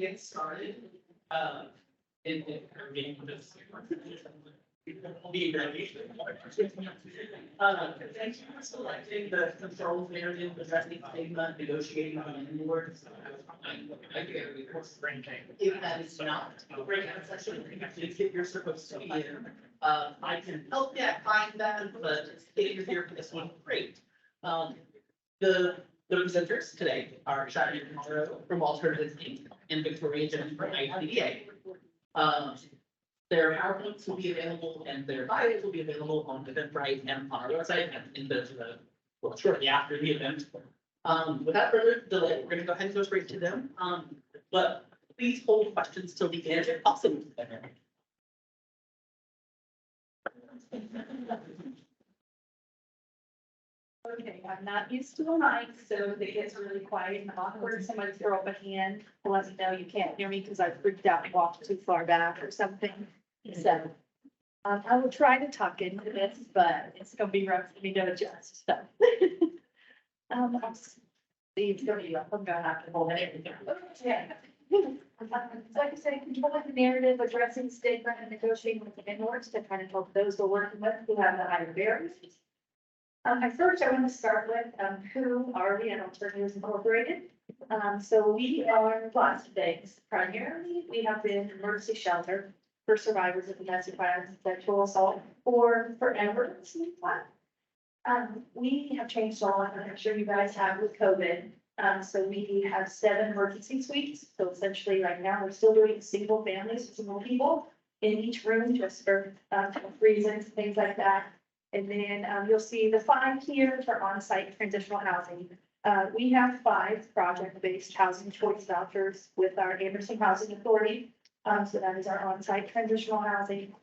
get started, in our meeting with this. Be ready. Thank you for selecting the controls narrative, addressing stigma, negotiating on landlords. If that is not a breakout session, please get your supposed to be in. I can help you find that, but if you're here for this one, great. The presenters today are Shadi Monroe from Alternatives Inc. and Victoria Jones from IDEA. Their PowerPoints will be available and their bios will be available on Eventbrite and on our website well, shortly after the event. Without further delay, we're gonna go ahead and go straight to them. But please hold questions till the end if possible. Okay, I'm not used to a mic, so if it gets really quiet and awkward, somebody throw up a hand to let me know you can't hear me because I freaked out and walked too far back or something. So I will try to talk into this, but it's gonna be rough for me to adjust, so. I'll see, it's gonna be rough. I'm gonna have to hold it. Okay. Like I said, controlling the narrative, addressing stigma and negotiating with the landlords to kind of help those we're working with who have the higher barriers. First, I want to start with who are we at Alternatives Incorporated. So we are lots of things. Primarily, we have been an emergency shelter for survivors of domestic violence and sexual assault or forever. We have changed a lot, and I'm sure you guys have with COVID. So we have 7 emergency suites. So essentially, right now, we're still doing single families, single people in each room just for reasons, things like that. And then you'll see the 5 here for on-site transitional housing. We have 5 project-based housing choice vouchers with our Anderson Housing Authority. So that is our on-site transitional housing.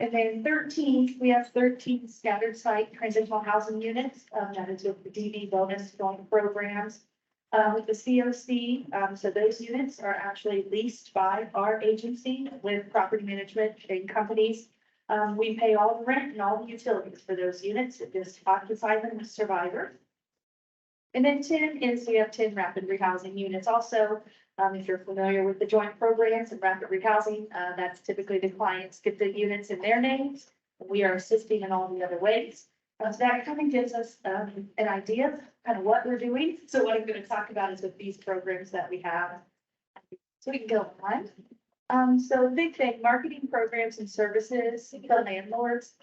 And then 13, we have 13 scattered site transitional housing units. That is with the DV bonus going programs. With the COC, so those units are actually leased by our agency with property management and companies. We pay all the rent and all the utilities for those units. It just occupies them with survivors. And then 10 is we have 10 rapid rehousing units. Also, if you're familiar with the joint programs and rapid rehousing, that's typically the clients get the units in their names. We are assisting in all the other ways. So that kind of gives us an idea of kind of what we're doing. So what I'm going to talk about is with these programs that we have. So we can go on. So big thing, marketing programs and services, the landlords.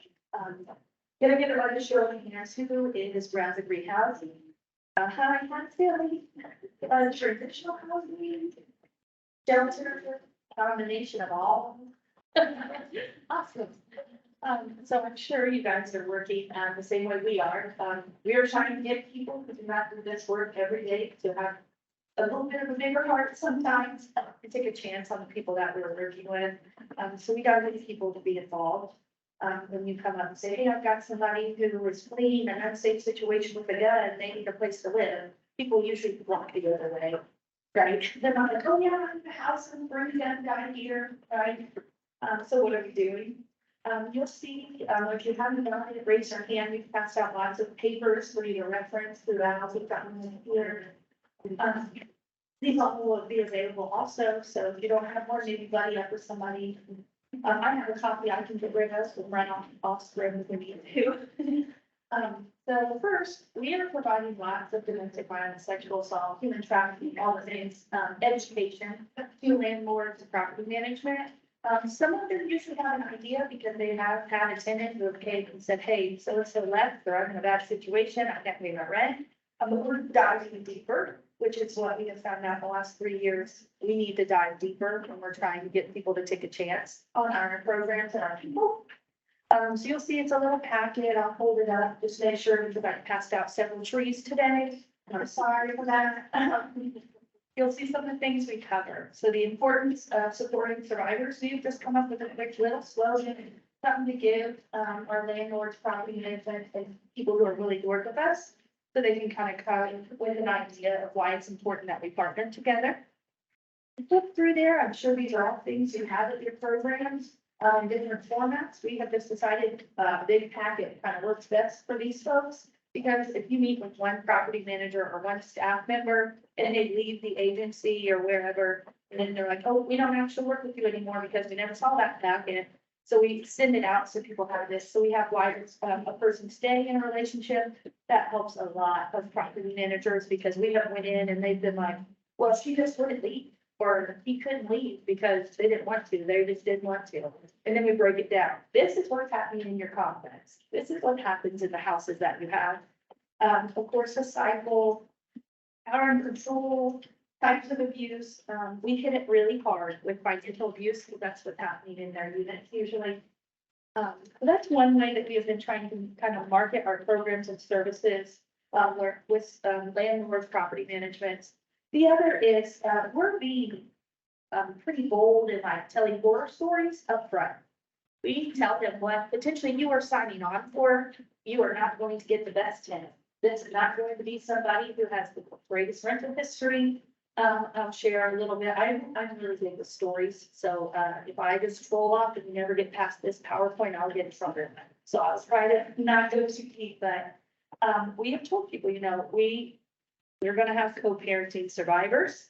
Gonna get a show of hands who is rapid rehousing. Hi, Philly. Traditional housing, shelter, combination of all. Awesome. So I'm sure you guys are working the same way we are. We are trying to get people who do not do this work every day to have a little bit of a bigger heart sometimes, and take a chance on the people that we're working with. So we got many people to be involved. When you come up and say, hey, I've got somebody who is fleeing an unsafe situation with a gun and they need a place to live, people usually block the other way, right? They're not like, oh yeah, I'm in the house and bring a gun down here, right? So what are we doing? You'll see, if you haven't done it, raise your hand. We've passed out lots of papers for you to reference throughout. We've gotten them here. These all will be available also, so if you don't have more, maybe buddy up with somebody. I have a copy I can get rid of and run off screen if we need to. So first, we are providing lots of domestic violence, sexual assault, human trafficking, all the things, education to landlords and property management. Some of them usually have an idea because they have had a tenant who came and said, hey, so left, or I'm in a bad situation, I can't pay my rent. But we're diving deeper, which is what we have found out the last 3 years. We need to dive deeper when we're trying to get people to take a chance on our programs and our people. So you'll see it's a little packet. I'll hold it up, just make sure because I passed out several trees today. I'm sorry for that. You'll see some of the things we cover. So the importance of supporting survivors. So you've just come up with a quick little slogan, something to give our landlords, property management, and people who are willing to work with us, so they can kind of come with an idea of why it's important that we partner together. Flip through there. I'm sure these are all things you have at your programs, different formats. We have just decided a big packet kind of works best for these folks. Because if you meet with one property manager or one staff member and they leave the agency or wherever, And then they're like, oh, we don't actually work with you anymore because we never saw that packet. So we send it out so people have this. So we have why a person staying in a relationship. That helps a lot of property managers because we have went in and they've been like, well, she just wouldn't leave. Or he couldn't leave because they didn't want to. They just didn't want to. And then we break it down. This is what's happening in your complex. This is what happens in the houses that you have. Of course, the cycle, power and control, types of abuse. We hit it really hard with financial abuse because that's what's happening in their units usually. That's one way that we have been trying to kind of market our programs and services, with landlords, property management. The other is, we're being, pretty bold in like telling horror stories up front. We tell them what potentially you are signing on for. You are not going to get the best tenant. This is not going to be somebody who has the greatest rental history. I'll share a little bit. I'm really big with stories. So, if I just roll off and we never get past this PowerPoint, I'll get in trouble. So I'll try to not go too deep, but, we have told people, you know, we're gonna have co-parenting survivors.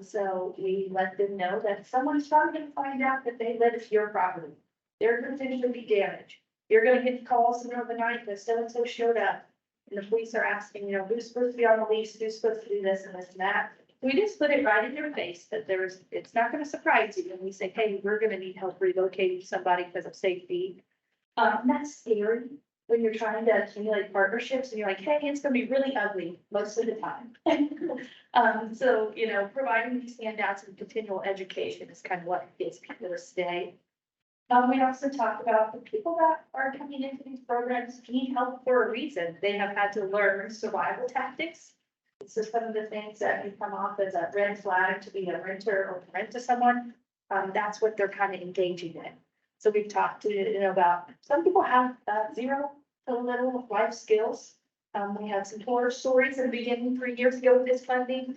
So we let them know that someone's probably gonna find out that they live at your property. They're gonna potentially be damaged. You're gonna get calls in the middle of the night that so-and-so showed up. And the police are asking, you know, who's supposed to be on the lease, who's supposed to do this and this and that. We just put it right in your face that it's not gonna surprise you when we say, hey, we're gonna need help relocating somebody because of safety. That's scary when you're trying to accumulate partnerships and you're like, hey, it's gonna be really ugly most of the time. So, you know, providing these handouts and continual education is kind of what gets people to stay. We also talked about the people that are coming into these programs need help for a reason. They have had to learn survival tactics. So some of the things that can come off as a red flag to be a renter or to rent to someone, that's what they're kind of engaging in. So we've talked to, you know, about some people have zero to little life skills. We had some horror stories in the beginning 3 years ago with this funding.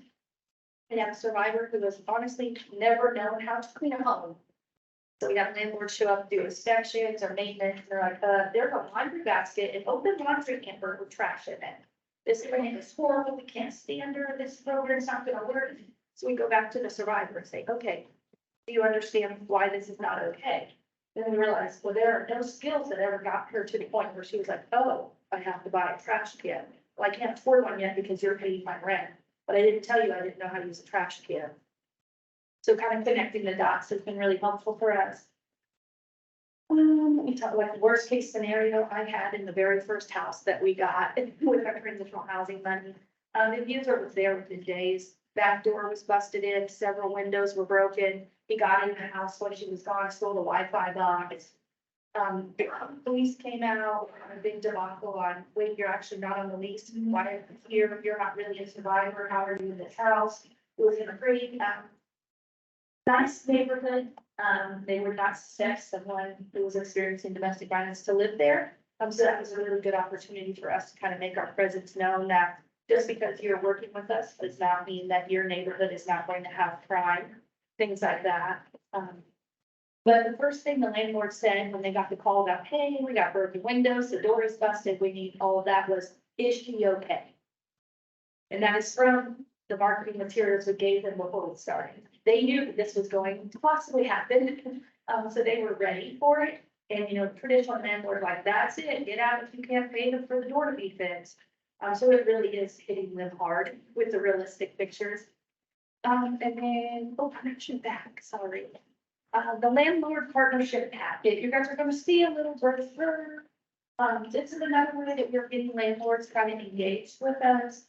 We had a survivor who was honestly never known how to clean a home. So we have landlords show up, do inspections or maintenance. They're like, there's a laundry basket, an open laundry hamper with trash in it. This thing is horrible. We can't stand her. This program's not gonna work. So we go back to the survivor and say, okay, do you understand why this is not okay? Then we realized, well, there are no skills that ever got her to the point where she was like, oh, I have to buy a trash can. Well, I can't afford one yet because you're paying my rent, but I didn't tell you I didn't know how to use a trash can. So kind of connecting the dots has been really helpful for us. We talk like the worst case scenario I had in the very first house that we got with our transitional housing money. The user was there within days. Back door was busted in, several windows were broken. He got in the house when she was gone, stole the Wi-Fi box. Police came out, a big debacle on, wait, you're actually not on the lease. Why are you here? You're not really a survivor. How are you in this house? It was in a pretty, nice neighborhood. They would not suspect someone who was experiencing domestic violence to live there. So that was a really good opportunity for us to kind of make our presence known that just because you're working with us does not mean that your neighborhood is not going to have crime, things like that. But the first thing the landlord said when they got the call about, hey, we got broken windows, the door is busted, we need all of that was, is she okay? And that is from the marketing materials we gave them before we started. They knew that this was going to possibly happen, so they were ready for it. And, you know, traditional landlord like, that's it, get out if you can't pay them for the door to be fixed. So it really is hitting them hard with the realistic pictures. And then, oh, connection back, sorry. The landlord partnership packet, you guys are gonna see a little brochure. This is another way that we're getting landlords kind of engaged with us.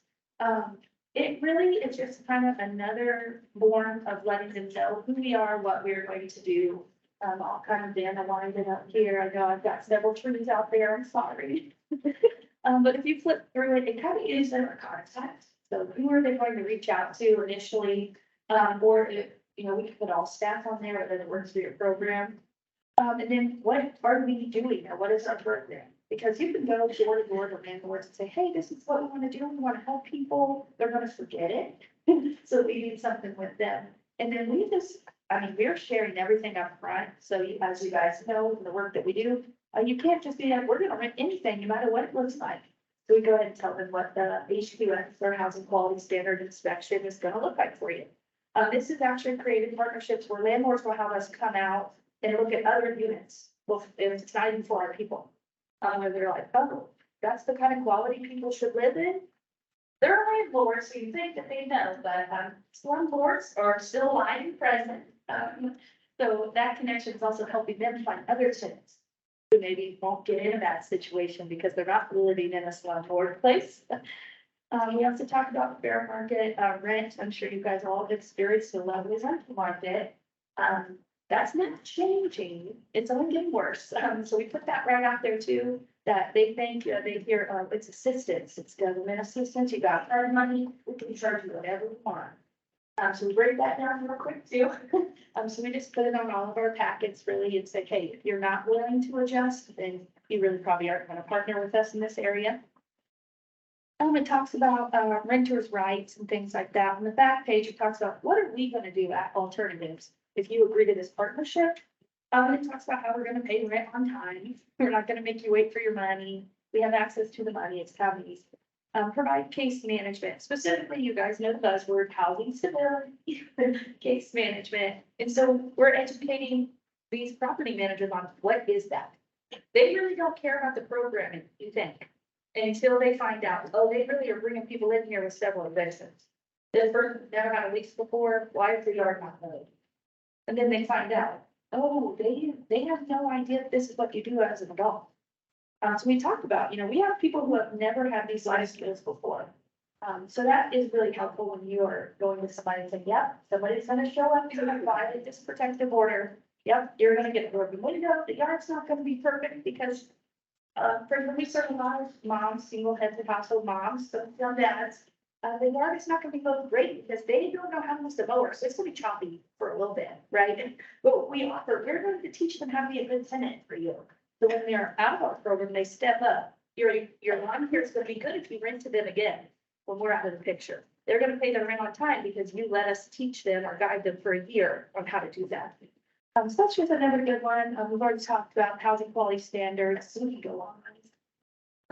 It really is just kind of another form of letting them know who we are, what we're going to do. I'll kind of dandelion it up here. I know I've got several trees out there, I'm sorry. But if you flip through it, it kind of gives them a contact. So who are they going to reach out to initially? Or if, you know, we can put all staff on there, whether it works for your program. And then what are we doing or what is our program? Because you can go door to door to landlords and say, hey, this is what we want to do. We want to help people. They're going to forget it. So we need something with them. And then we just, I mean, we're sharing everything up front. So you, as you guys know, the work that we do, you can't just be like, we're going to rent anything, no matter what it looks like. So we go ahead and tell them what the HQS or housing quality standard inspection is going to look like for you. This is actually created partnerships where landlords will have us come out and look at other units. Well, if it's not even for our people. Where they're like, oh, that's the kind of quality people should live in. They're landlords, so you think that they know, but, slumlords are still alive and present. So that connection is also helping them find other tenants who maybe won't get into that situation because they're not living in a slumlord place. We also talked about the fair market, rent. I'm sure you guys all have experienced the lovely rental market. That's not changing. It's only getting worse. So we put that right out there too, that they think, they hear, it's assistance, it's government assistance, you got hard money, we can charge you whatever we want. So we break that down real quick too. So we just put it on all of our packets really and say, hey, if you're not willing to adjust, then you really probably aren't gonna partner with us in this area. It talks about renters' rights and things like that. On the back page, it talks about what are we gonna do at alternatives if you agree to this partnership. It talks about how we're gonna pay rent on time. We're not gonna make you wait for your money. We have access to the money. It's counties. Provide case management. Specifically, you guys know the buzzword housing stability, case management. And so we're educating these property managers on what is that. They really don't care about the programming, you think, until they find out, oh, they really are bringing people in here with several evictions. This person's never had a lease before. Why is the yard not mowed? And then they find out, oh, they have no idea this is what you do as an adult. So we talked about, we have people who have never had these life skills before. So that is really helpful when you are going with somebody and saying, yep, somebody's gonna show up, you're gonna violate this protective order. Yep, you're gonna get a broken window, the yard's not gonna be perfect because, for we serve a lot of moms, single heads of household moms, so young dads. The yard is not gonna be mowed great because they don't know how to use the mower, so it's gonna be choppy for a little bit, right? But what we offer, we're going to teach them how to be a good tenant for you. So when they're out of our program, they step up. Your lawn care is gonna be good if you rent to them again, when we're out of the picture. They're gonna pay their rent on time because you let us teach them or guide them for a year on how to do that. So that's just another good one. We've already talked about housing quality standards, so we can go on.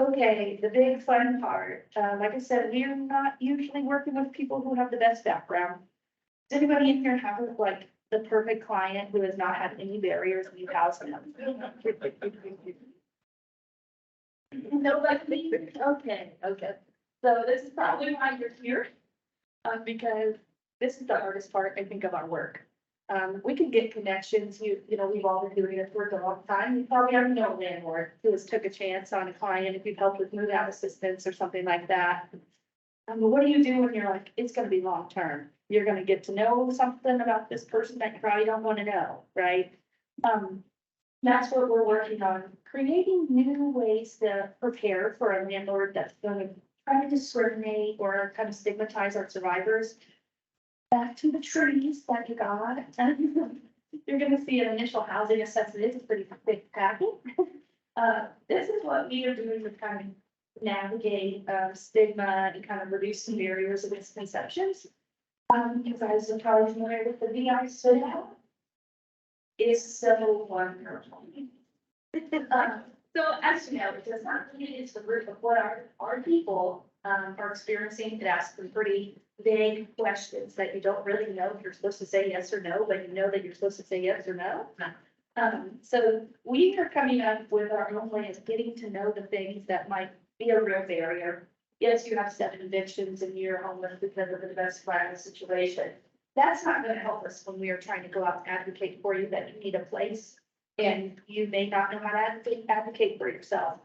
Okay, the big fun part. Like I said, we're not usually working with people who have the best background. Does anybody in here have like the perfect client who has not had any barriers when you house them? Nobody? Okay. So this is probably why you're here. Because this is the hardest part, I think, of our work. We can get connections. We've all been doing this work a long time. You probably already know a landlord who has took a chance on a client if you've helped with move out assistance or something like that. But what do you do when you're like, it's gonna be long term? You're gonna get to know something about this person that you probably don't want to know, right? That's what we're working on, creating new ways to prepare for a landlord that's gonna try to discriminate or kind of stigmatize our survivors. Back to the trees, thank you God. You're gonna see an initial housing assessment. It's a pretty thick packet. This is what we are doing to kind of navigate stigma and kind of reduce some barriers and misconceptions. You guys are probably familiar with the VI study. It's so wonderful. So as you know, it does not mean it's the root of what our people are experiencing. It asks them pretty vague questions that you don't really know if you're supposed to say yes or no, but you know that you're supposed to say yes or no. So we are coming up with our own way of getting to know the things that might be a real barrier. Yes, you have 7 evictions and you're homeless because of the domestic violence situation. That's not going to help us when we are trying to go out and advocate for you that you need a place and you may not know how to advocate for yourself.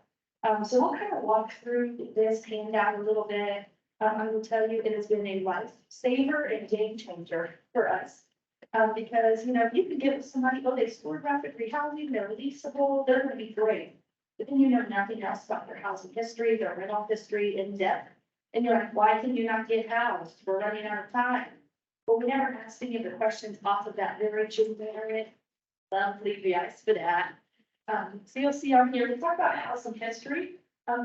So we'll kind of walk through this handout a little bit. I will tell you, it has been a lifesaver and game changer for us. Because, if you can give somebody, they scored rapid rehousing, they're leasable, they're going to be great. But then you know nothing else about their housing history, their rental history in depth. And you're like, why can you not get housed? We're running out of time. But we never asked any of the questions off of that very generic, lovely VIs for that. So you'll see on here, we talk about housing history.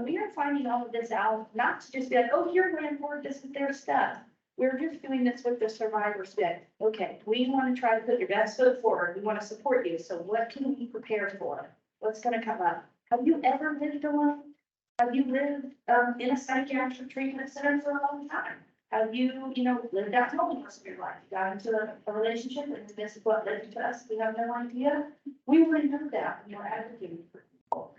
We are finding all of this out, not to just be like, oh, you're landlord, this is their stuff. We're just doing this with the survivors that, okay, we want to try to put your best foot forward. We want to support you. So what can we prepare for? What's going to come up? Have you ever lived alone? Have you lived in a psychiatric treatment center for a long time? Have you, lived out home most of your life, got into a relationship, and this is what led to us, we have no idea? We wouldn't know that when we're advocating for people.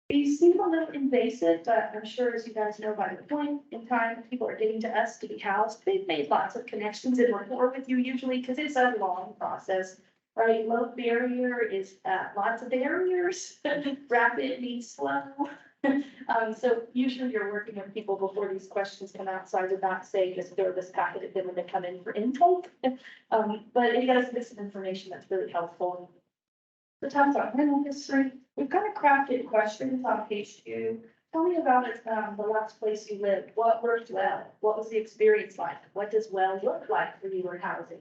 These seem a little invasive, but I'm sure, as you guys know, by the point in time people are getting to us to be housed, they've made lots of connections and rapport with you usually, because it's a long process. Right, low barrier is lots of barriers, rapid means slow. So usually you're working with people before these questions come out, so I would not say just throw this packet at them when they come in for intake. But it does give some information that's really helpful. The talks about rental history, we've kind of crafted questions on page 2. Tell me about it, the last place you lived, what worked well, what was the experience like, what does well look like for you in housing?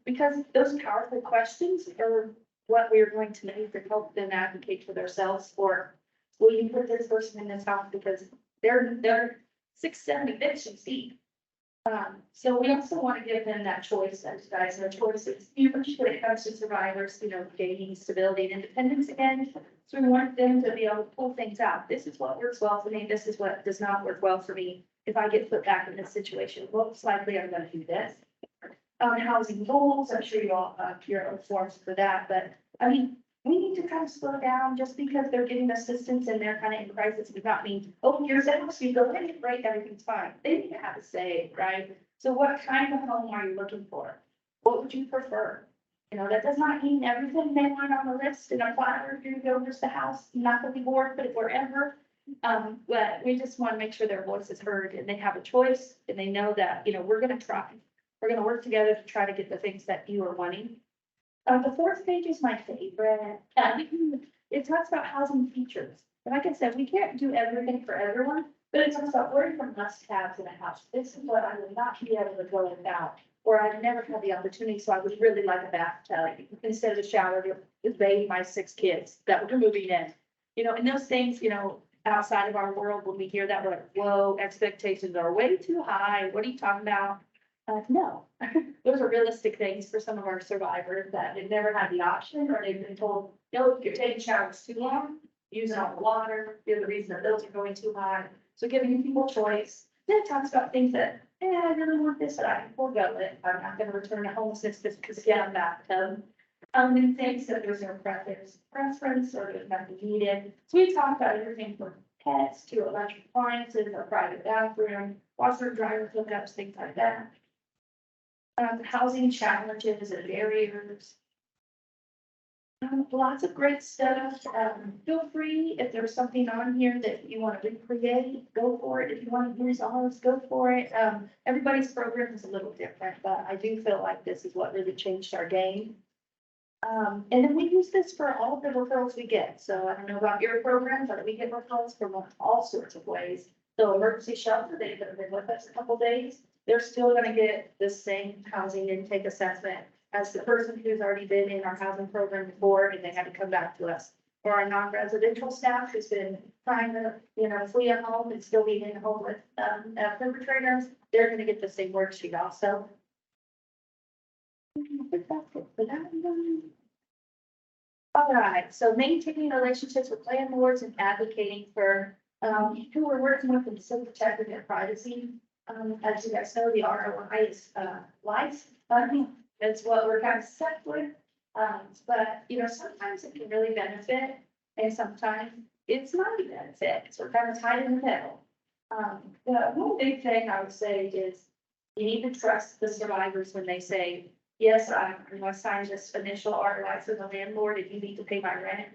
Because those powerful questions are what we are going to need to help them advocate for themselves, or will you put this person in this house because they're 6-7 evictions deep. So we also want to give them that choice, as you guys know, choices, usually when it comes to survivors, gaining stability and independence again. So we want them to be able to pull things out. This is what works well for me. This is what does not work well for me. If I get put back in this situation, most likely I'm going to do this. Housing goals, I'm sure you all have your own forms for that, but I mean, we need to kind of slow down. Just because they're getting assistance and they're kind of in crisis does not mean, oh, here's it, so you go in and break, everything's fine. They need to have a say, right? So what kind of home are you looking for? What would you prefer? That does not mean everything they want on the list in a platter, here you go, here's the house, not gonna be bored, but wherever. But we just want to make sure their voice is heard and they have a choice and they know that, we're gonna try. We're gonna work together to try to get the things that you are wanting. The 4th page is my favorite. It talks about housing features. And like I said, we can't do everything for everyone, but it talks about what are the must-haves in a house. This is what I would not be able to go without, or I've never had the opportunity, so I would really like a bathtub instead of a shower to bathe my 6 kids that were moving in. And those things, outside of our world, when we hear that, we're like, whoa, expectations are way too high. What are you talking about? No, those are realistic things for some of our survivors that have never had the option, or they've been told, no, if you're taking showers too long, using all the water, you're the reason that bills are going too high. So giving people choice. Then it talks about things that, I really want this, but I can forego it. I'm not gonna return to homelessness just because I have a bathtub. And things that there's no preference or there's nothing needed. So we talk about everything from pets to electric appliances, a private bathroom, washer and dryer hookups, things like that. Housing challenges and barriers. Lots of great stuff. Feel free, if there's something on here that you want to recreate, go for it. If you want to use ours, go for it. Everybody's program is a little different, but I do feel like this is what really changed our game. And then we use this for all of the referrals we get. So I don't know about your program, but we get referrals from all sorts of ways. So emergency shelter, they've been with us a couple days. They're still gonna get the same housing intake assessment as the person who's already been in our housing program before, and they had to come back to us. Or our non-residential staff who's been trying to, flee a home and still be in a home with, perpetrators, they're gonna get the same worksheet also. All right, so maintaining relationships with landlords and advocating for, who we're working with and still protecting their privacy. As you guys know, the ROI is, life. That's what we're kind of stuck with. But, sometimes it can really benefit and sometimes it's not a benefit. So we're kind of tied in the middle. The one big thing I would say is you need to trust the survivors when they say, yes, I'm going to sign this initial ROI for the landlord if you need to pay my rent.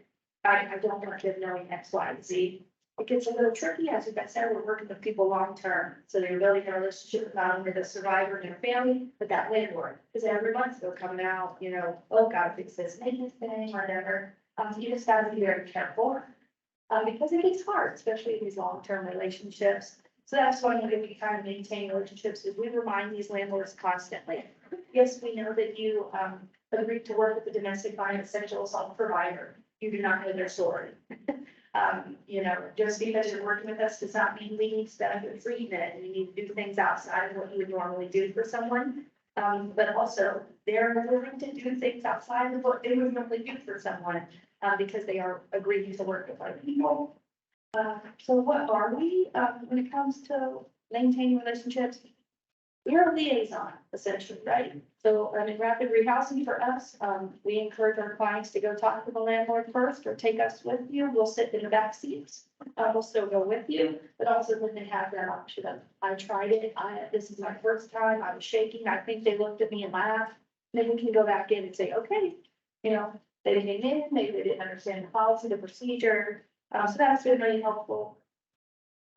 I don't want them knowing X, Y, and Z. It gets a little tricky, as you guys said, we're working with people long-term. So they're building a relationship with not only the survivor and their family, but that landlord. Because every month they're coming out, oh, gotta fix this maintenance thing, whatever. You just gotta be very careful. Because it gets hard, especially in these long-term relationships. So that's why we kind of maintain relationships, is we remind these landlords constantly. Yes, we know that you agreed to work with the domestic violence sexual assault provider. You do not know their story. Just because you're working with us does not mean we need benefit treatment and you need to do things outside of what you would normally do for someone. But also they're willing to do things outside of what they would normally do for someone, because they are agreeing to work with other people. So what are we, when it comes to maintaining relationships. We're a liaison essentially, right? So, in rapid rehousing for us, we encourage our clients to go talk to the landlord first or take us with you. We'll sit in the back seats. We'll still go with you, but also when they have that option of, I tried it, this is my first time, I was shaking, I think they looked at me and laughed. Then we can go back in and say, okay, you know, they came in, maybe they didn't understand the policy, the procedure, so that's been really helpful.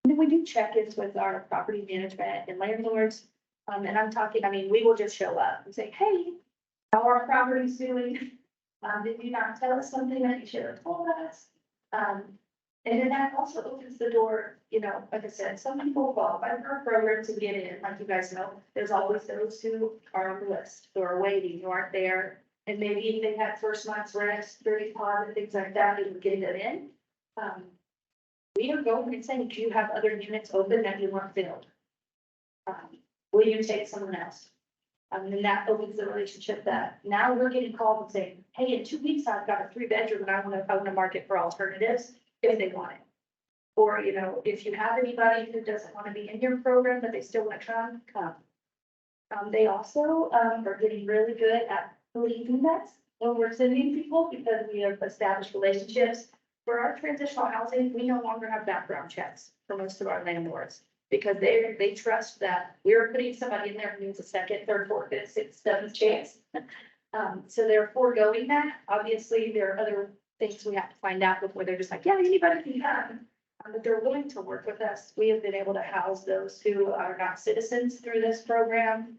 And then we do check-ins with our property management and landlords. And I'm talking, I mean, we will just show up and say, hey, how are our properties doing? Did you not tell us something that you should have told us? And then that also opens the door, you know, like I said, some people qualify for our program to get in, like you guys know, there's always those who are on the list, who are waiting, who aren't there. And maybe if they had first month's rent, 30 deposit, things like that, we would get them in. We are going and saying, do you have other units open that you want filled? Will you take someone else? And that opens the relationship that now we're getting called and saying, hey, in 2 weeks, I've got a 3-bedroom and I want to market for alternatives if they want it. Or, you know, if you have anybody who doesn't want to be in your program, but they still want to come. They also are getting really good at believing us when we're sending people because we have established relationships. For our transitional housing, we no longer have background checks for most of our landlords because they trust that we're putting somebody in there who needs a second, third, fourth, fifth, sixth, seventh chance. So they're foregoing that. Obviously, there are other things we have to find out before they're just like, yeah, anybody can come. But they're willing to work with us. We have been able to house those who are not citizens through this program.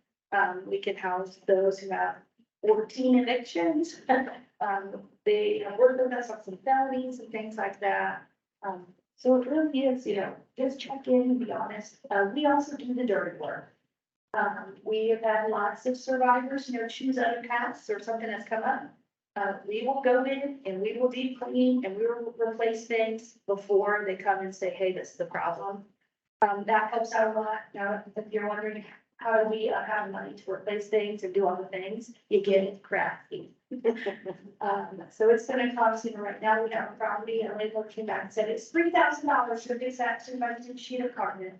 We can house those who have 14 evictions. They work with us on some felonies and things like that. So it really is, you know, just check in and be honest. We also do the dirty work. We have had lots of survivors, you know, choose other paths or something has come up. We will go in and we will deep clean and we will replace things before they come and say, hey, this is the problem. That helps out a lot. Now, if you're wondering, how do we have money to replace things and do all the things? You get it crafty. So it's gonna cost, you know, right now we have a property and landlord came back and said it's $3,000 to fix that 2x2 sheet of carpet.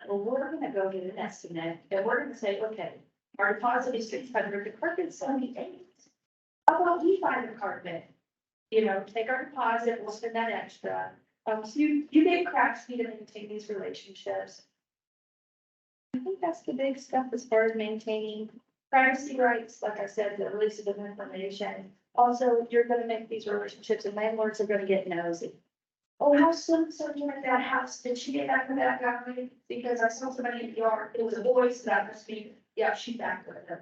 Well, we're gonna go get an estimate and we're gonna say, okay, our deposit is 600, the carpet's 78. How about we find the carpet? You know, take our deposit, we'll spend that extra. So you get crafty to maintain these relationships. I think that's the big stuff as far as maintaining privacy rights, like I said, the release of information. Also, you're gonna make these relationships and landlords are gonna get nosy. Oh, how so you at that house? Did she get back with that guy? Because I saw somebody in the yard. It was a boy, so that must be, yeah, she back with him.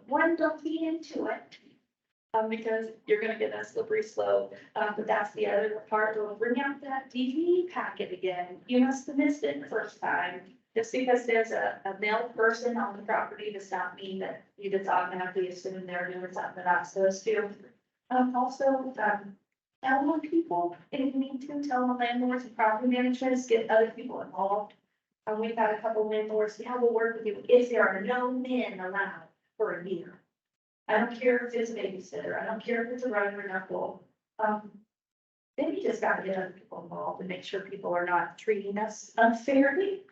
One, don't be into it. Because you're gonna get a slippery slope. But that's the other part. We'll bring out that DVD packet again. You must have missed it the first time. Just because there's a male person on the property does not mean that you just automatically assume they're doing something they're not supposed to. Also, tell on people if you need to, tell the landlords and property managers, get other people involved. We've had a couple landlords, yeah, we'll work with you if there are no men allowed for a year. I don't care if it's a babysitter, I don't care if it's a rubber knuckle. Then you just gotta get other people involved and make sure people are not treating us unfairly.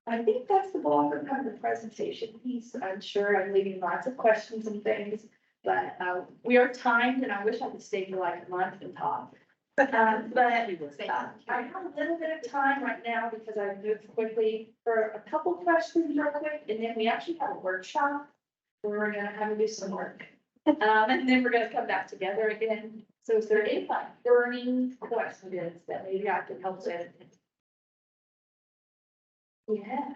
I think that's the bulk of kind of the presentation piece. I'm sure I'm leaving lots of questions and things, but we are timed and I wish I could stay for like a month and talk. But I have a little bit of time right now because I moved quickly for a couple questions real quick, and then we actually have a workshop where we're gonna have to do some work. And then we're gonna come back together again. So is there any burning questions that maybe I can help with? Yeah.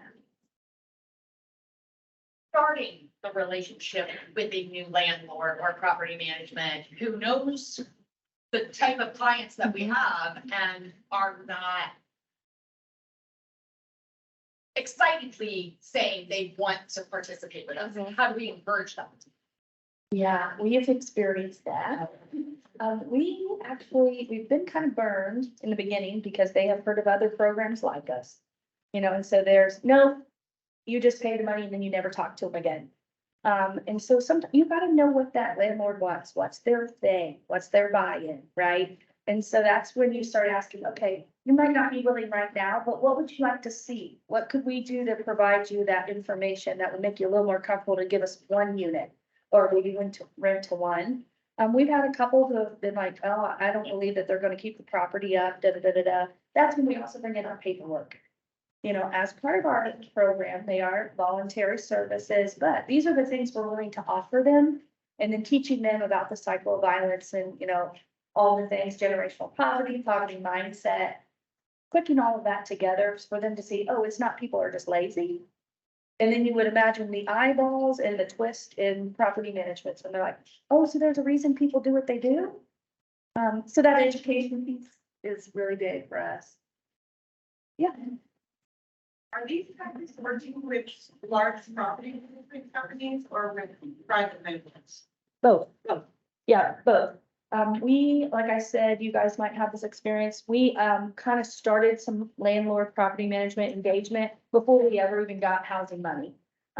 Starting the relationship with a new landlord or property management who knows the type of clients that we have and are not excitedly saying they want to participate with us. How do we encourage them? Yeah, we have experienced that. We've been kind of burned in the beginning because they have heard of other programs like us. You know, and so there's no, you just pay the money and then you never talk to them again. And so sometimes you gotta know what that landlord wants, what's their thing, what's their buy-in, right? And so that's when you start asking, okay, you might not be willing right now, but what would you like to see? What could we do to provide you that information that would make you a little more comfortable to give us one unit? Or maybe rent to one? We've had a couple who have been like, oh, I don't believe that they're gonna keep the property up, da, da, da, da, da. That's when we also bring in our paperwork. You know, as part of our program, they are voluntary services, but these are the things we're willing to offer them. And then teaching them about the cycle of violence and, you know, all the things, generational poverty, poverty mindset. Putting all of that together for them to see, oh, it's not people are just lazy. And then you would imagine the eyeballs and the twist in property management. So they're like, oh, so there's a reason people do what they do. So that education piece is really big for us. Yeah. Are these companies working with large property management companies or with private landlords? Both. Yeah, both. We, like I said, you guys might have this experience. We, kind of started some landlord property management engagement before we ever even got housing money.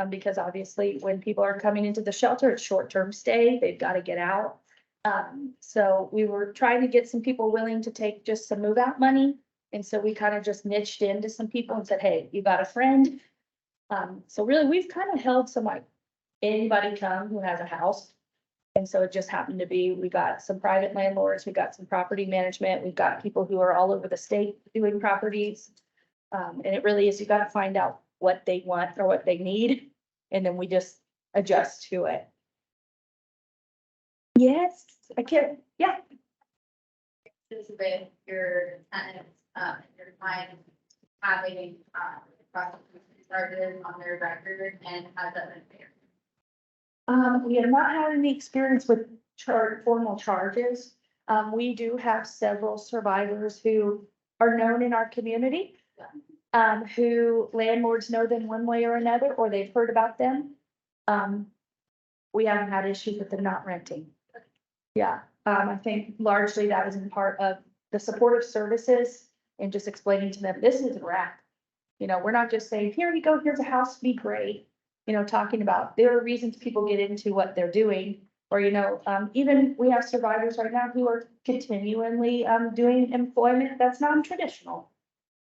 Because obviously when people are coming into the shelter, it's short-term stay, they've got to get out. So we were trying to get some people willing to take just some move-out money. And so we kind of just niched into some people and said, hey, you got a friend? So really, we've kind of held some like, anybody come who has a house. And so it just happened to be, we got some private landlords, we got some property management, we've got people who are all over the state doing properties. And it really is, you gotta find out what they want or what they need, and then we just adjust to it. Yes, I can, yeah. Anticipate your tenants, your clients having, prosecution charges on their record and has that been fair? We have not had any experience with formal charges. We do have several survivors who are known in our community. Who landlords know them one way or another, or they've heard about them. We haven't had issues with them not renting. Yeah, I think largely that is in part of the supportive services and just explaining to them, this is a wrap. You know, we're not just saying, here you go, here's a house, be great. You know, talking about there are reasons people get into what they're doing, or, you know, even we have survivors right now who are continually doing employment that's non-traditional.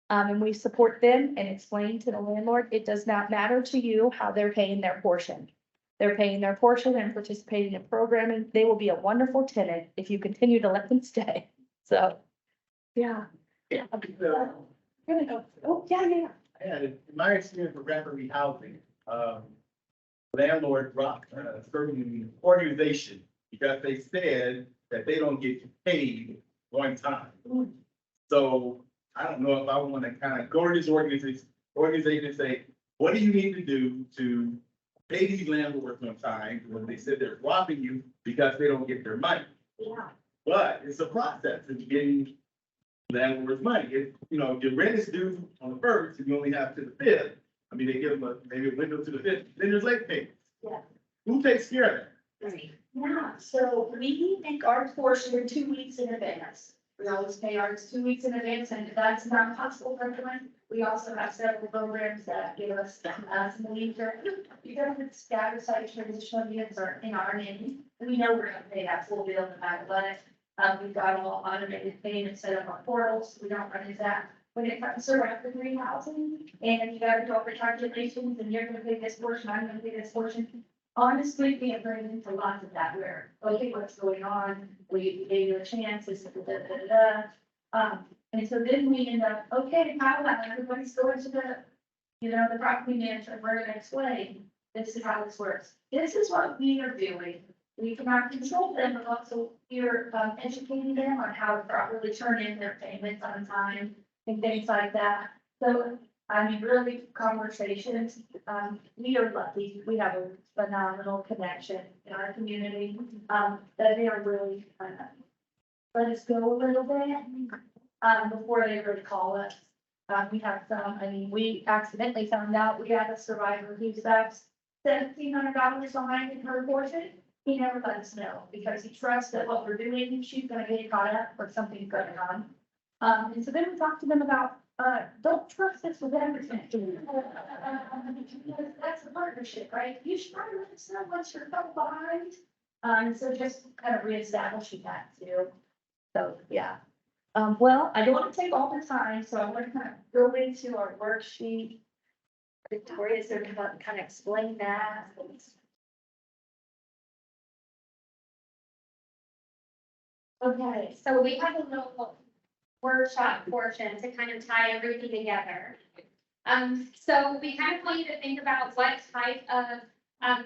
And we support them and explain to the landlord, it does not matter to you how they're paying their portion. They're paying their portion and participating in programming. They will be a wonderful tenant if you continue to let them stay. So, yeah. Yeah. Oh, yeah. Yeah, in my experience with rapid rehousing, landlord dropped a certain organization because they said that they don't get paid one time. So I don't know if I want to kind of go to this organization and say, what do you need to do to pay these landlords on time when they said they're robbing you because they don't get their money? Yeah. But it's a process of getting landlord's money. If, you know, if your rent is due on the first, and you only have to the fifth, I mean, they give them maybe a window to the fifth, then there's late payments. Yeah. Who takes care of that? Yeah, so we make our portion 2 weeks in advance. We always pay ours 2 weeks in advance, and if that's not possible for everyone, we also have several programs that give us some leave. You don't have scatter site transitional units are in our name. We know we're gonna pay that full bill no matter what. We've got all automated payments set up on portals, so we don't run into that. When it comes to rapid rehousing, and you gotta do all the calculations, and you're gonna pay this portion, I'm gonna pay this portion. Honestly, we have run into lots of that where, okay, what's going on? We gave you a chance, this, and so then we end up, okay, how about everybody's going to the, you know, the property manager, we're gonna explain, this is how this works. This is what we are doing. We cannot control them, but also we're educating them on how to properly turn in their payments on time and things like that. So, I mean, really conversations, we are lucky, we have a phenomenal connection in our community, that they are really, let us go a little bit, before they really call us. We have some, I mean, we accidentally found out we had a survivor who's $1,700 behind in her portion. He never let us know because he trusts that what we're doing, she's gonna get caught up or something's going on. And so then we talked to them about, don't trust us with everything. That's a partnership, right? You should probably let us know once you're behind. So just kind of reestablishing that too. So, yeah. Well, I don't want to take all the time, so I'm gonna kind of go into our worksheet. Victoria's going to kind of explain that. Okay, so we have a little workshop portion to kind of tie everything together. So we kind of want you to think about what type of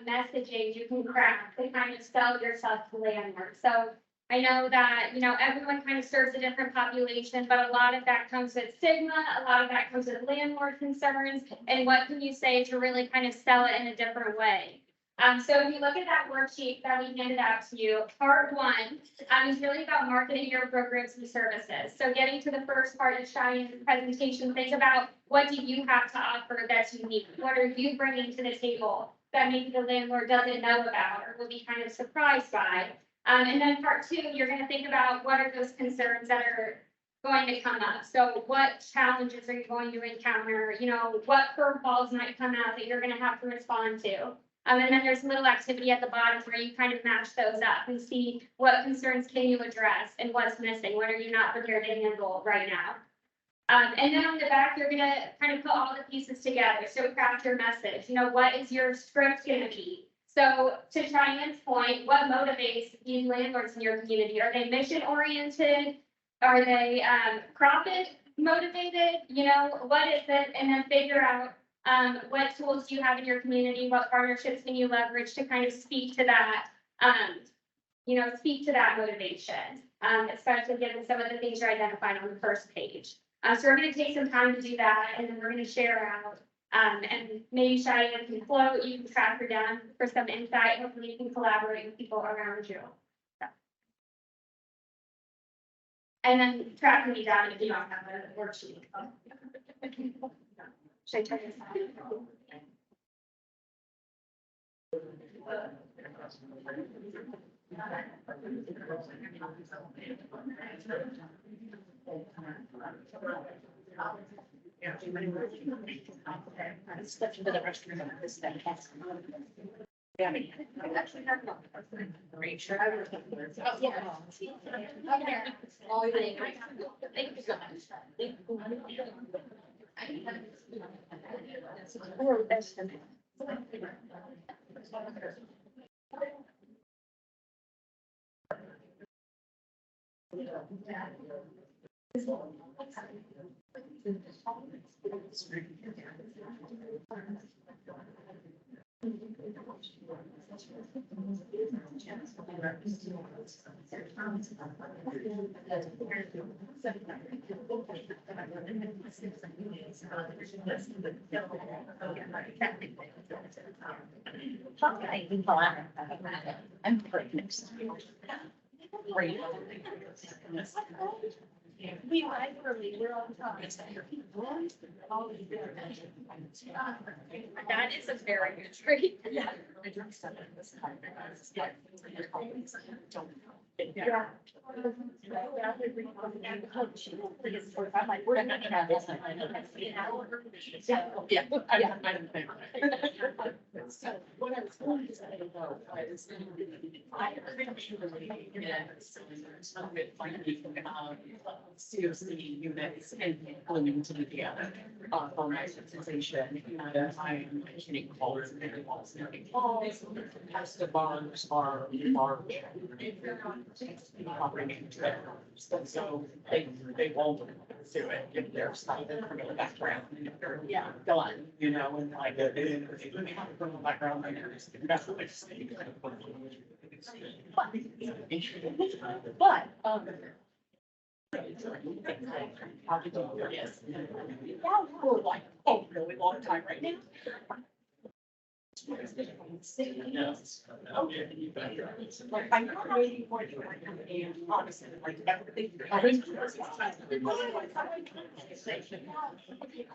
messaging you can craft to kind of sell yourself to landlords. So I know that, everyone kind of serves a different population, but a lot of that comes with stigma, a lot of that comes with landlord concerns, and what can you say to really kind of sell it in a different way? So if you look at that worksheet that we handed out to you, part one, is really about marketing your programs and services. So getting to the first part of Cheyenne's presentation, think about what do you have to offer that's unique? What are you bringing to the table that maybe the landlord doesn't know about or will be kind of surprised by? And then part two, you're going to think about what are those concerns that are going to come up. So what challenges are you going to encounter? What curveballs might come out that you're going to have to respond to? And then there's a little activity at the bottom where you kind of match those up and see what concerns can you address and what's missing, what are you not prepared to handle right now. And then on the back, you're gonna kind of put all the pieces together. So craft your message, what is your script gonna be? So to Cheyenne's point, what motivates these landlords in your community? Are they mission oriented? Are they profit motivated? What is it? And then figure out what tools do you have in your community? What partnerships can you leverage to kind of speak to that, speak to that motivation, especially given some of the things you identified on the first page. So we're going to take some time to do that, and then we're going to share out, and maybe Cheyenne can float, you can track her down for some insight. Hopefully you can collaborate with people around you. So. And then track me down if you don't have a worksheet. Should I turn this on? Step into the restroom and this stuff. Yeah, I mean, I actually have not. Great, sure. I would have. Yeah. Thank you so much. I'm pregnant. We literally, we're on top. That is a very good trait. Yeah. Yeah. I'm like, we're not gonna have this. Yeah. I'm so what I was going to say though, I originally, some of it finding, COC units and Bloomington together, for my organization, and I'm getting calls and getting calls and getting calls. As the bars are large. Operating together. So they won't do it if they're cited from the background. Yeah, done, and like, let me have a criminal background. That's what they say. But, how to do this. Yeah, for like, really long time right now. Like, I'm not waiting for it, and honestly, like, everything. Okay,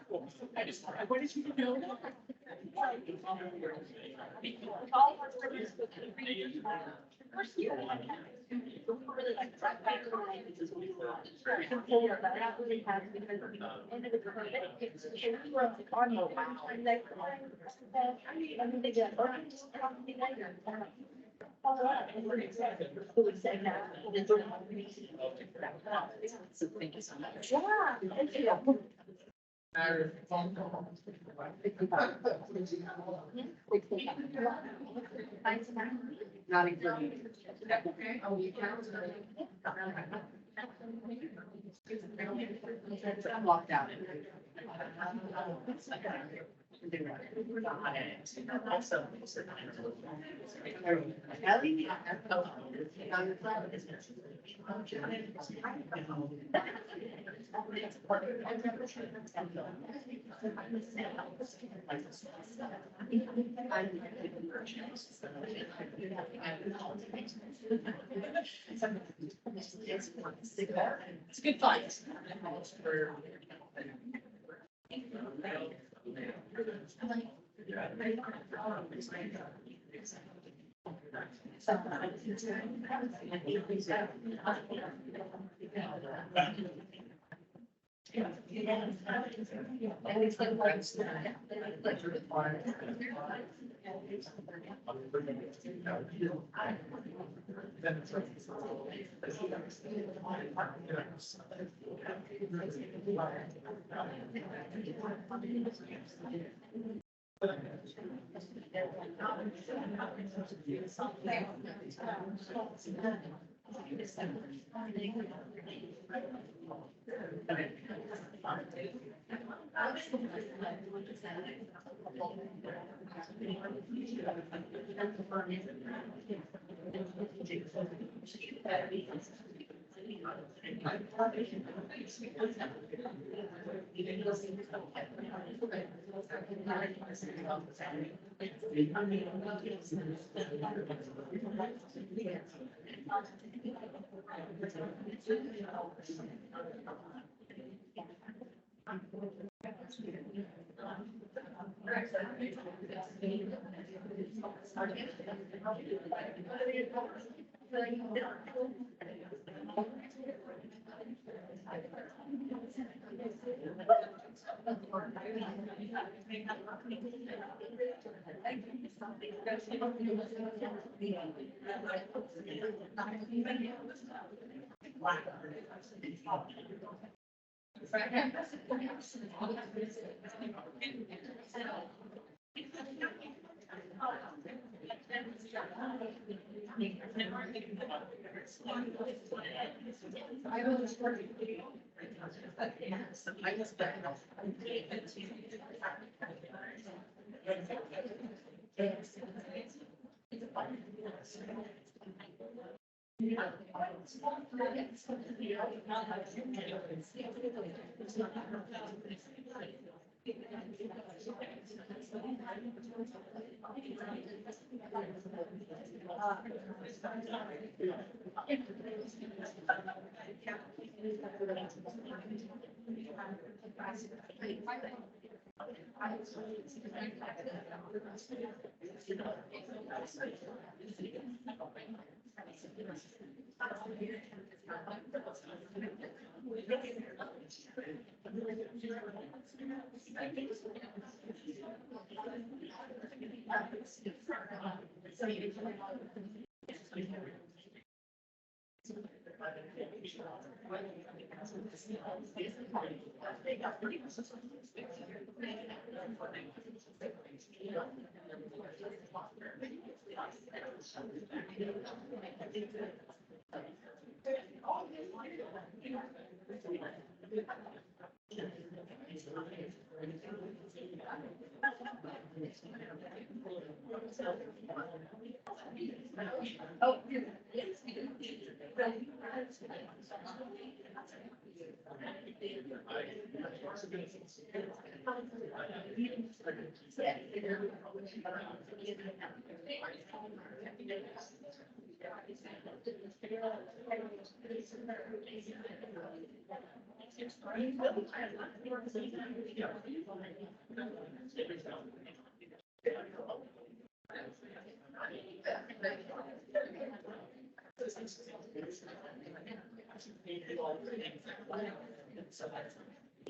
cool. I just, what did you do? First year. Really like. Who would say that? Thank you so much. Yeah, thank you. Not including. I walked out. Also. Ellie? It's a good fight. Thank you.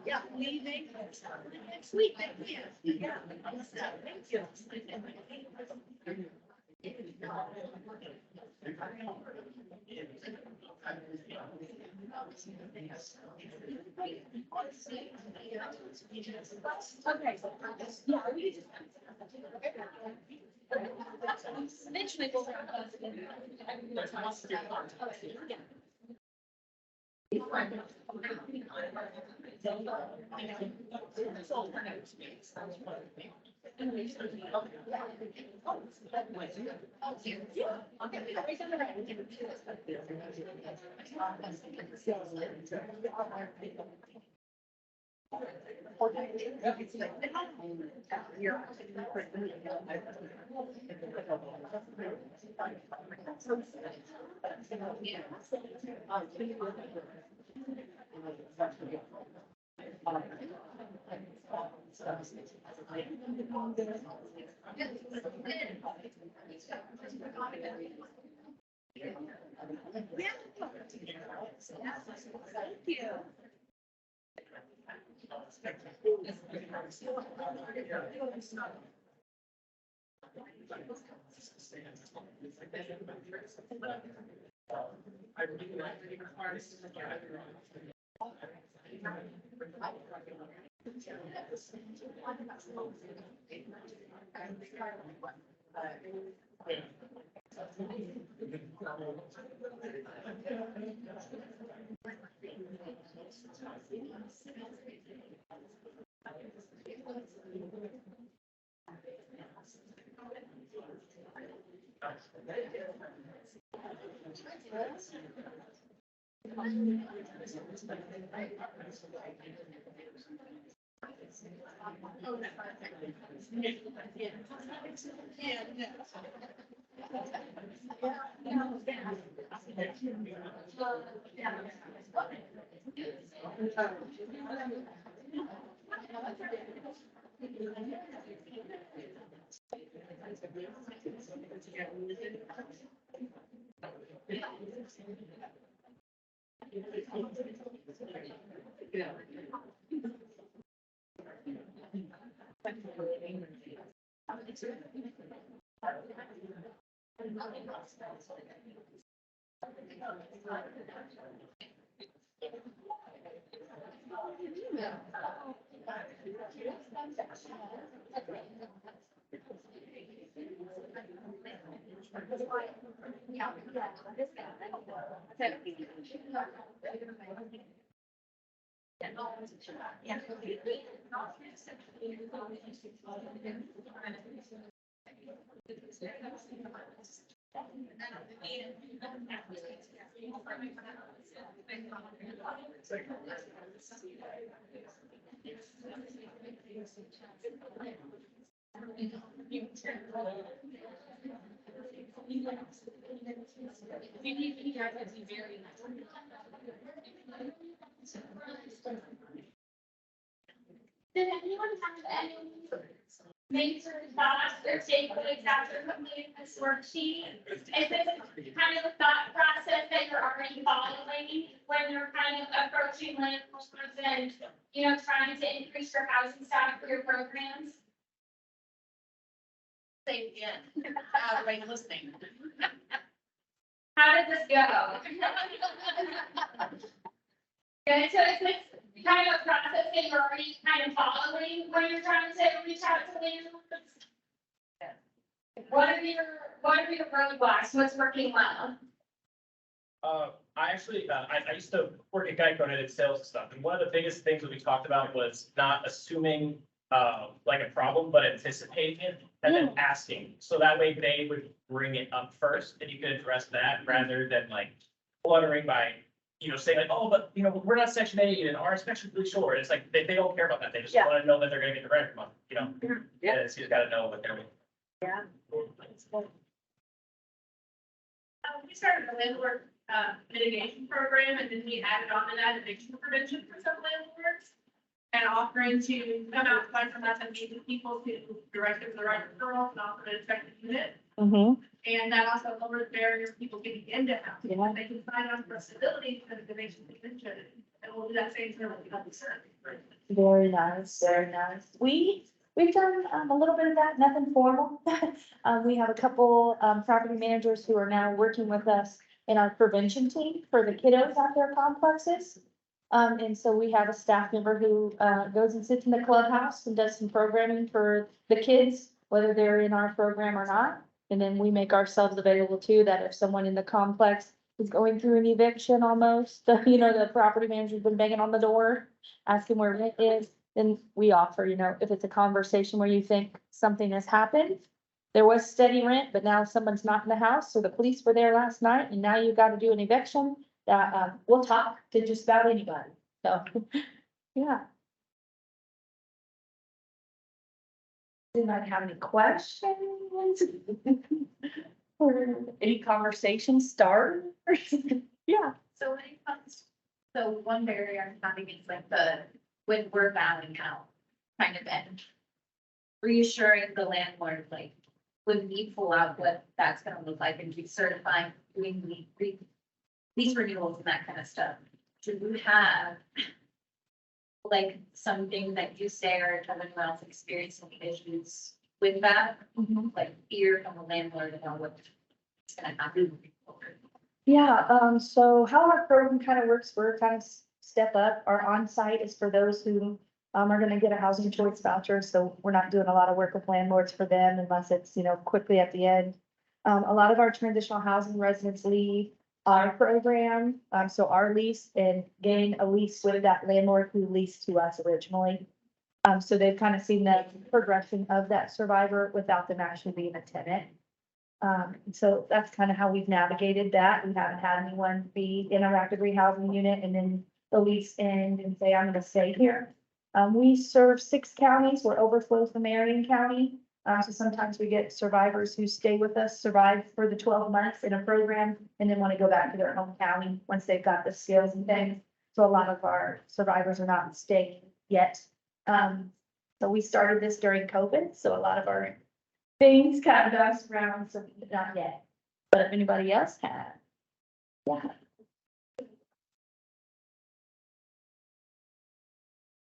Yeah, leaving next week. Yeah. Thank you. Okay. Yeah. Eventually we'll. Did anyone have any major thoughts or takeaways after completing this worksheet? Is this kind of the thought process that you're already following when you're kind of approaching landlords and, trying to increase your housing stock for your programs? Say it again, like listening. How did this go? Good, so is this kind of a process that you're already kind of following when you're trying to reach out to landlords? What are your roadblocks? What's working well? I actually, I used to work at Geico and I did sales and stuff. And one of the biggest things that we talked about was not assuming, like a problem, but anticipating it and then asking. So that way they would bring it up first and you could address that rather than like fluttering by, saying like, oh, but we're not section 8 and our inspection's really short. It's like, they don't care about that. They just Yeah. want to know that they're gonna get the rent every month, Yeah, so you gotta know what they're. Yeah. We started a landlord mitigation program, and then we added on to that eviction prevention for some landlords. And offering to come outside from that and meet with people to direct them to the right referrals and offer to inspect the unit. And that also lowers the barrier of people getting into housing. Yeah. They can sign on for stability for the eviction prevention, and we'll do that same thing with the other service. Very nice, very nice. We've done a little bit of that, nothing formal. We have a couple property managers who are now working with us in our prevention team for the kiddos at their complexes. And so we have a staff member who goes and sits in the clubhouse and does some programming for the kids, whether they're in our program or not. And then we make ourselves available too, that if someone in the complex is going through an eviction almost, the property manager's been banging on the door, asking where it is, then we offer, if it's a conversation where you think something has happened. There was steady rent, but now someone's not in the house, so the police were there last night, and now you've got to do an eviction, that, we'll talk to just about anybody, so, yeah. Anybody have any questions? Or any conversation start? Yeah. So when it comes, so one barrier I'm having is like when we're bowing out, kind of, and reassuring the landlord, like, when we pull out, what that's gonna look like and recertifying, doing these renewals and that kind of stuff. Do you have like something that you say or anyone else experiencing issues with that? Like fear from the landlord about what's gonna happen moving forward? Yeah, so how our program kind of works, we're kind of step up. Our on-site is for those who are gonna get a housing choice voucher, so we're not doing a lot of work with landlords for them unless it's, quickly at the end. A lot of our transitional housing residents leave our program, so our lease and gain a lease with that landlord who leased to us originally. So they've kind of seen that progression of that survivor without them actually being a tenant. So that's kind of how we've navigated that. We haven't had anyone be in a rapid rehousing unit and then the lease end and say, I'm gonna stay here. We serve 6 counties. We're overflow from Marion County. So sometimes we get survivors who stay with us, survive for the 12 months in a program, and then want to go back to their home county once they've got the skills and things. So a lot of our survivors are not staying yet. So we started this during COVID, so a lot of our things kind of bounced around, so not yet. But if anybody else has, yeah.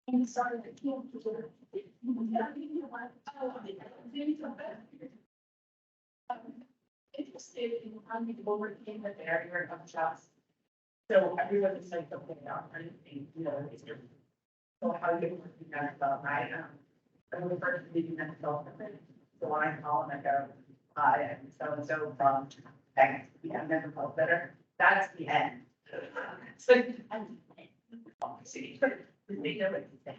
And sorry, I can't. Interested in how we overcame the barrier of trust. So everyone is like something out, and it's different. So how you work with that stuff, I'm the person leading that development. So when I call and I go, hi, I'm so-and-so from X, I've never felt better, that's the end. It's like, see, they know what to say.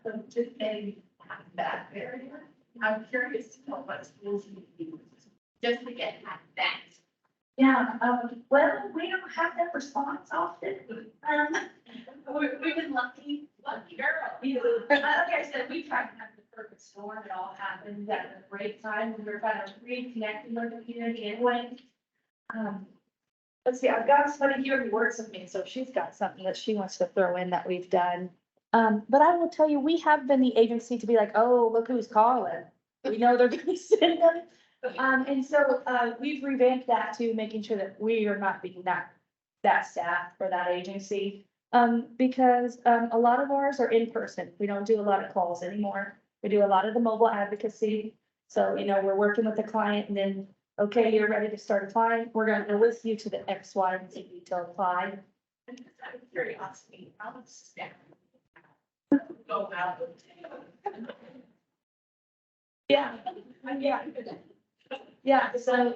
So just maybe have that barrier. I'm curious to know what schools you use just to get at that. Yeah, well, we don't have that response often. We've been lucky girl. Like I said, we tried to have the perfect storm. It all happened at a great time. We were kind of reconnecting with the community anyway. Let's see, I've got somebody here who works with me, so she's got something that she wants to throw in that we've done. But I will tell you, we have been the agency to be like, oh, look who's calling. We know they're gonna send them. And so, we've revamped that to making sure that we are not being that staff for that agency. Because, a lot of ours are in person. We don't do a lot of calls anymore. We do a lot of the mobile advocacy. So, we're working with the client and then, okay, you're ready to start applying. We're gonna go with you to the X, Y, and Z to apply. And just out of curiosity, how much staff go out? Yeah, yeah, so,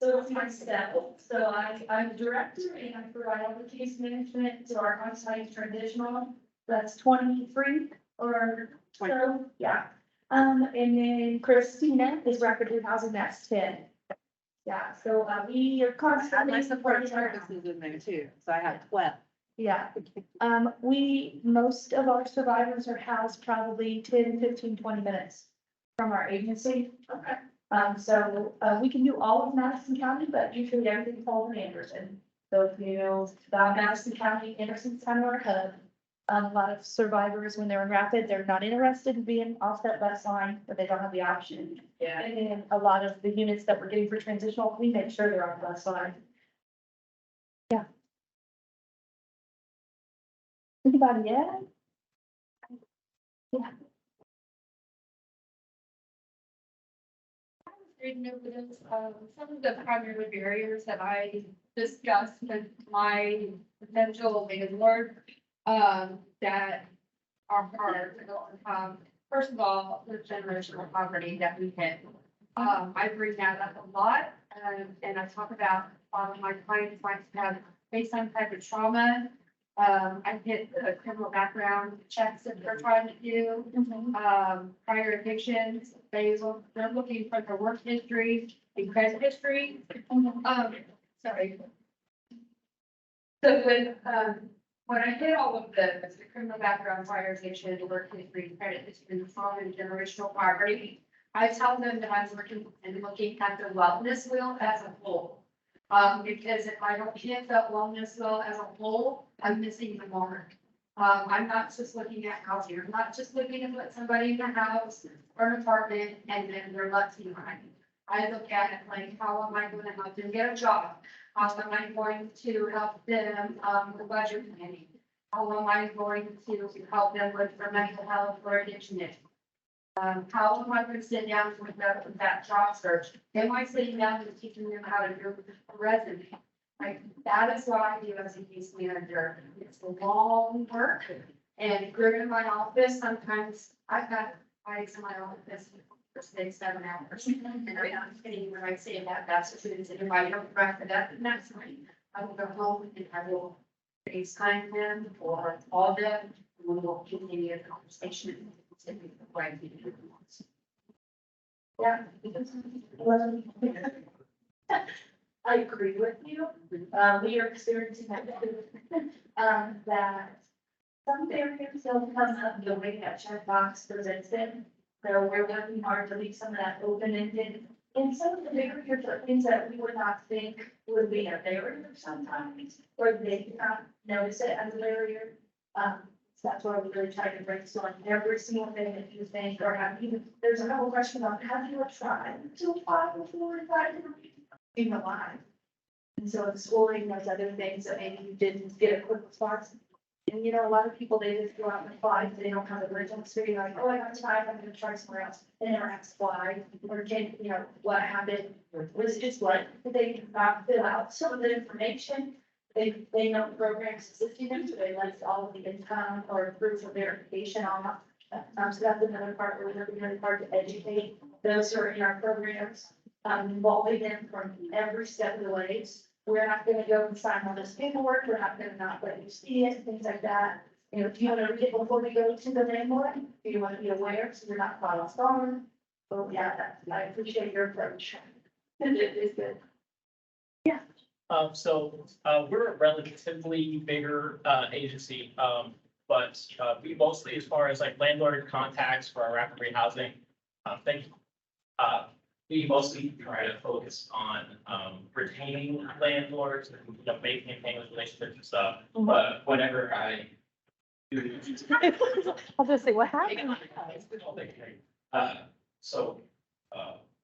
so it's my step. So I'm a director and I provide all the case management to our on-site transitional. That's 23 or so, yeah. And then Christina is rapidly housing, that's 10. Yeah, so, we are constantly. My support services in there too, so I have 12. Yeah, most of our survivors are housed probably 10, 15, 20 minutes from our agency. Okay. So, we can do all of Madison County, but usually everything falls in Anderson. So if you know about Madison County, Anderson's kind of our hub. A lot of survivors, when they're in Rapid, they're not interested in being off that bus line, but they don't have the option. Yeah. And then a lot of the units that we're getting for transitional, we make sure they're on the bus line. Yeah. Anybody else? Yeah. Reading over this, some of the primary barriers that I discussed with my potential landlord, that are hard to overcome. First of all, the generational poverty that we hit. I bring that up a lot, and I talk about, my clients might have faced some type of trauma. I hit the criminal background checks that they're trying to do, prior evictions, they're looking for their work history, and credit history. Sorry. So with, when I did all of this, the criminal background prioritization, the work history, credit history, the home and generational property, I tell them that I'm working and looking at the wellness wheel as a whole. Because if I don't hit that wellness wheel as a whole, I'm missing the mark. I'm not just looking at housing, I'm not just looking to put somebody in a house or an apartment and then they're left behind. I look at it like, how am I going to help them get a job? How am I going to help them, with budget planning? How am I going to help them with their mental health or addiction? How am I going to sit down with that job search? Am I sitting down and teaching them how to do a resume? Like, that is what I do as a case manager. It's a long work. And if you're in my office, sometimes I've got eyes in my office for 6-7 hours. And I'm not kidding when I say that, that's the truth. And if I don't wrap it up, that's fine. I will go home and I will FaceTime them or call them. And we will continue the conversation. Yeah. I agree with you. We are experiencing that. That some barriers don't come up the way that checkbox presents it. So we're working hard to leave some of that open-ended. And some of the barriers are things that we would not think would be a barrier sometimes, or they do not notice it as a barrier. So that's why we really try to brainstorm every single thing that you think, or have even, there's a couple questions on, have you tried to apply before and tried to be alive? And so in schooling, there's other things that maybe you didn't get a quick response. And you know, a lot of people, they just go out and apply, they don't have the original experience, like, oh, I got tired, I'm gonna try somewhere else. They never ask why, or can, you know, what happened, was it just what, they did not fill out some of the information. They know the program's existing, so they list all of the income or proof of verification off. So that's another part where we're working really hard to educate those who are in our programs, involving them from every step of the way. We're not gonna go and sign all this paperwork, we're not gonna not let you see it, things like that. You know, if you wanna read it before we go to the landlord, if you wanna be aware, so you're not caught off guard. So yeah, I appreciate your approach. It is good. We're a relatively bigger, agency, but, we mostly, as far as like landlord contacts for our rapid rehousing, thank you. We mostly try to focus on, retaining landlords and, you know, maintaining those relationships and stuff, but whenever I do. I'll just say, what happened? So,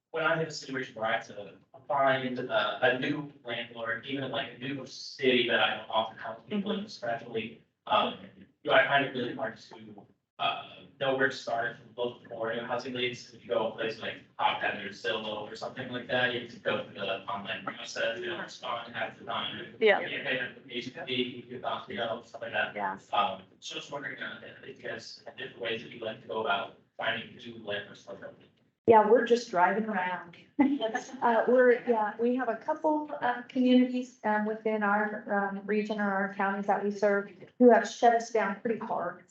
when I'm in a situation where I have to find a new landlord, even in like a new city that I don't often have people in, especially, you know, I find it really hard to know where to start from local for housing leads. If you go a place like Hophead or Zillow or something like that, you have to go through the online process, you don't respond half the time. Yeah. You pay an application fee, you know, stuff like that. Yeah. So just wondering if you guys have different ways that you like to go about finding new landlords for them. Yeah, we're just driving around. We have a couple of communities within our region or our counties that we serve who have shut us down pretty hard.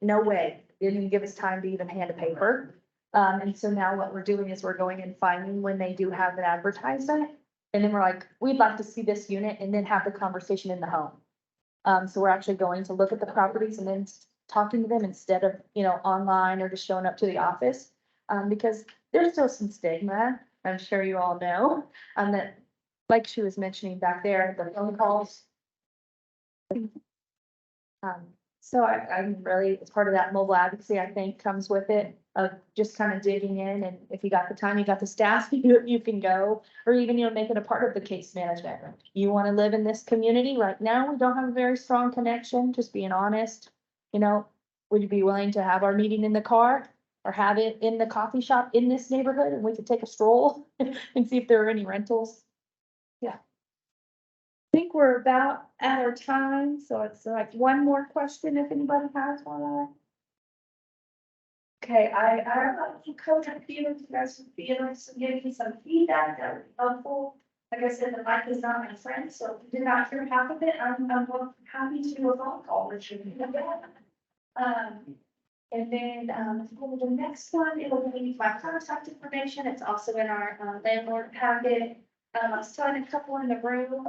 No way, they didn't give us time to even hand a paper. And so now what we're doing is we're going and finding when they do have an advertisement. And then we're like, we'd like to see this unit and then have the conversation in the home. So we're actually going to look at the properties and then talking to them instead of, you know, online or just showing up to the office. Because there's still some stigma, I'm sure you all know, that, like she was mentioning back there, the phone calls. So I'm really, it's part of that mobile advocacy, I think, comes with it, of just kind of digging in, and if you got the time, you got the staff, you can go, or even, you know, make it a part of the case management. You want to live in this community right now, we don't have a very strong connection, just being honest, you know, would you be willing to have our meeting in the car? Or have it in the coffee shop in this neighborhood and we could take a stroll and see if there are any rentals. Yeah. I think we're about at our time, so it's like one more question if anybody has one. Okay, I like to contact you, if you guys would be interested in giving me some feedback, that would be helpful. Like I said, the mic is not my friend, so if you did not hear half of it, I'm happy to do a phone call with you. And then, for the next one, it'll be my contact information. It's also in our landlord packet. I was telling a couple in the room,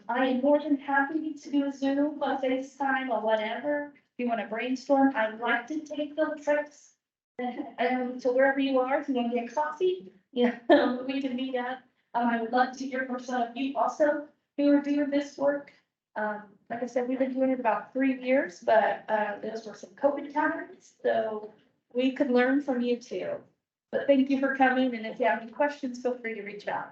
I am more than happy to do a Zoom, a FaceTime, or whatever. If you want to brainstorm, I'd like to take those trips. To wherever you are, if you want to get coffee, we can meet up. I would love to hear from some of you also who are doing this work. Like I said, we've been doing it about 3 years, but, those were some COVID times, so we could learn from you too. But thank you for coming, and if you have any questions, feel free to reach out.